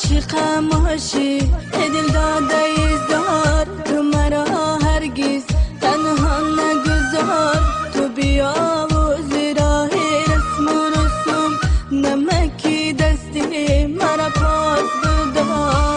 عاشقم باشی دل داده ایزدار تو مرا هرگز تنها نگذار تو بیا و زیراه رسم و رسوم نمکی دستی مرا پاس بدار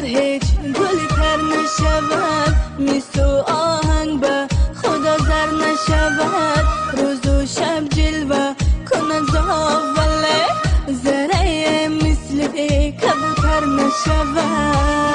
هیچ گل تر نشود میسو آهنگ به خدا زر نشود روز و شب جلوه کند زاوله زره مثل کبوتر نشود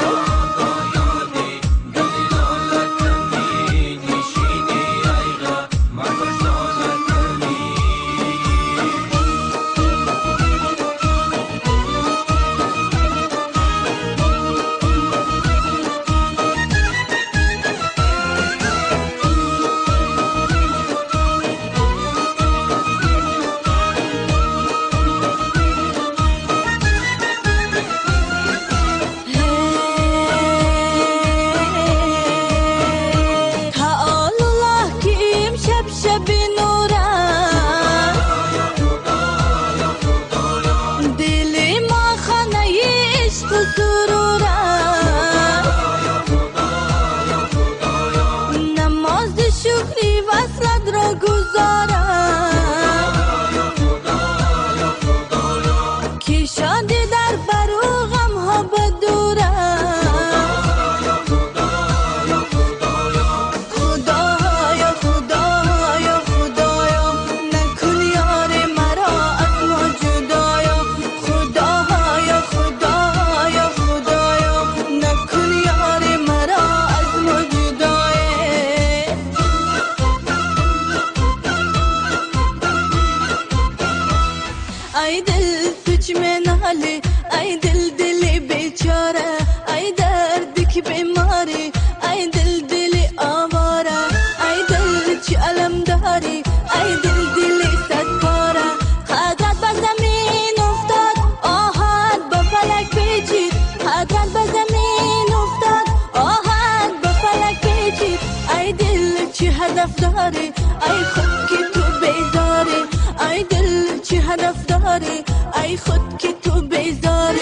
ای دل تو چه منالی ای دل دل بیچاره ای دردی که بیماری ای دل دل آواره ای دل چه علم داری ای دل دل ستاره قدرت به زمین افتاد آهد با فلک پیچید قدرت به زمین افتاد آهد با فلک پیچید ای دل چه هدف داری ای خود که تو بیزاری ای دل چه هدف داری ای خود که تو بیزاری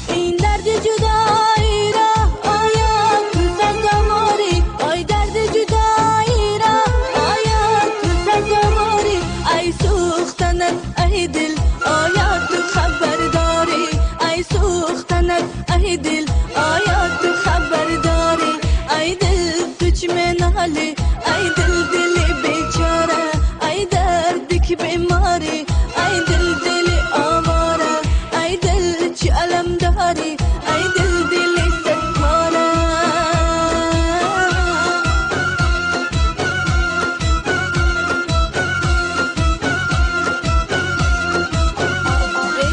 این درد جدایی را آیا تو سرزماری ای درد جدایی را آیا تو سرزماری ای سوختنت ای دل آیا تو خبر داری ای سوختنت ای دل آیا تو خبر داری ای دل تو چه منالی ای دل دل بیچاره ای دردی که بیماری ای دل دل آواره ای دل چه علم داری ای دل دل ستاره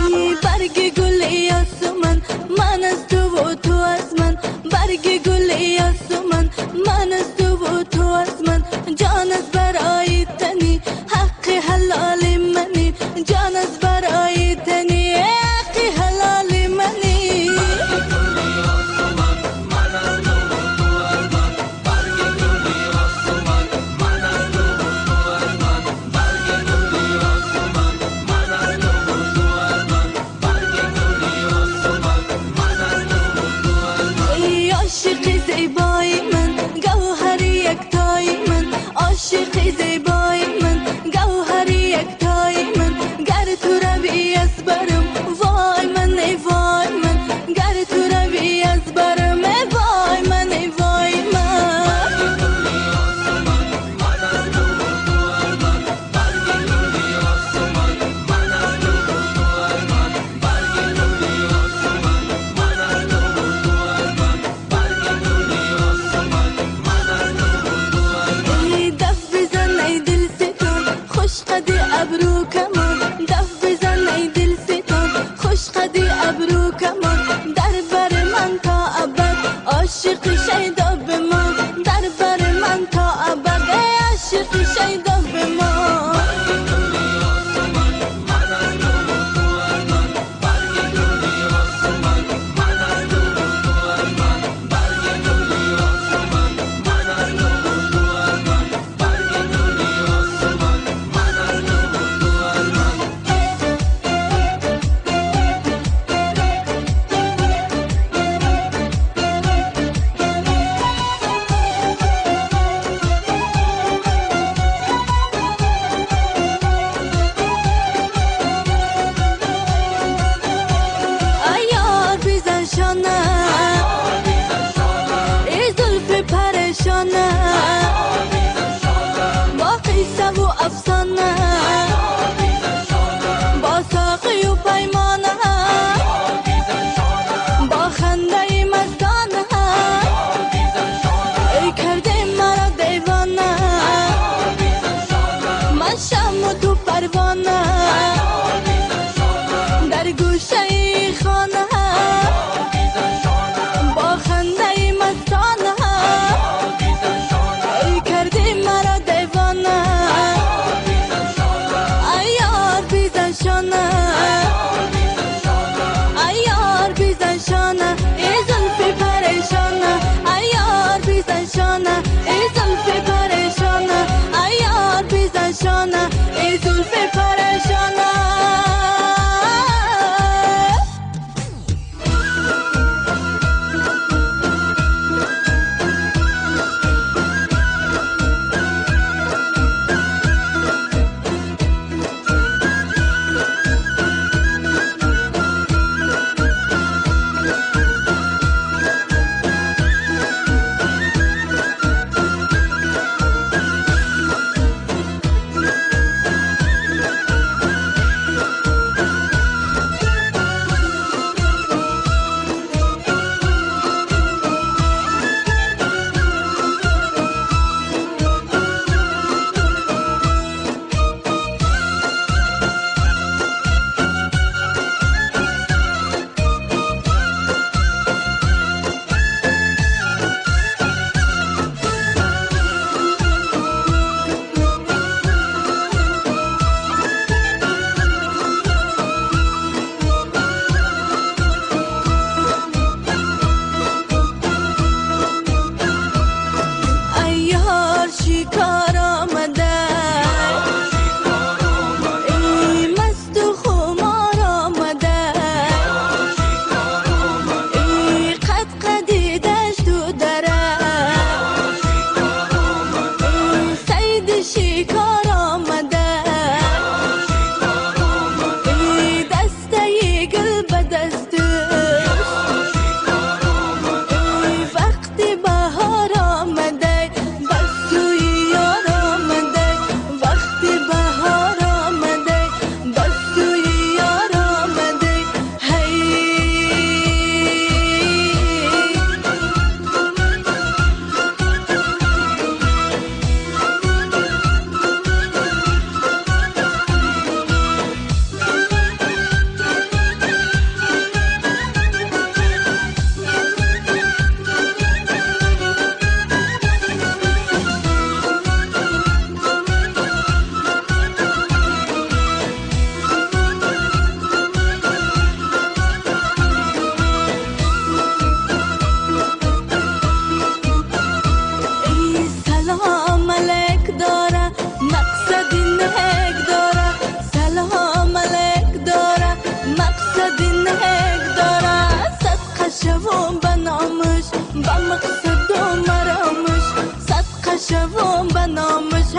ای برگ گلی از من از تو و تو از من برگ گلی از من از تو و تو از من جان از برای تنی حق حلال منی جان از برای شانه ایار بیزن شانه ای زلفی پریشانه ایار بیزن شانه ای زلفی پریشانه ایار بیزن شانه ای زلفی پریشانه شکار آمده ای مست و خمار آمده ای قد قدی دشت و دره ای سید شکار آمده ای دسته گل به دست ای وقتی بهار آمده شوم بنامش با مقصد و مرامش صدقه شوم بنامش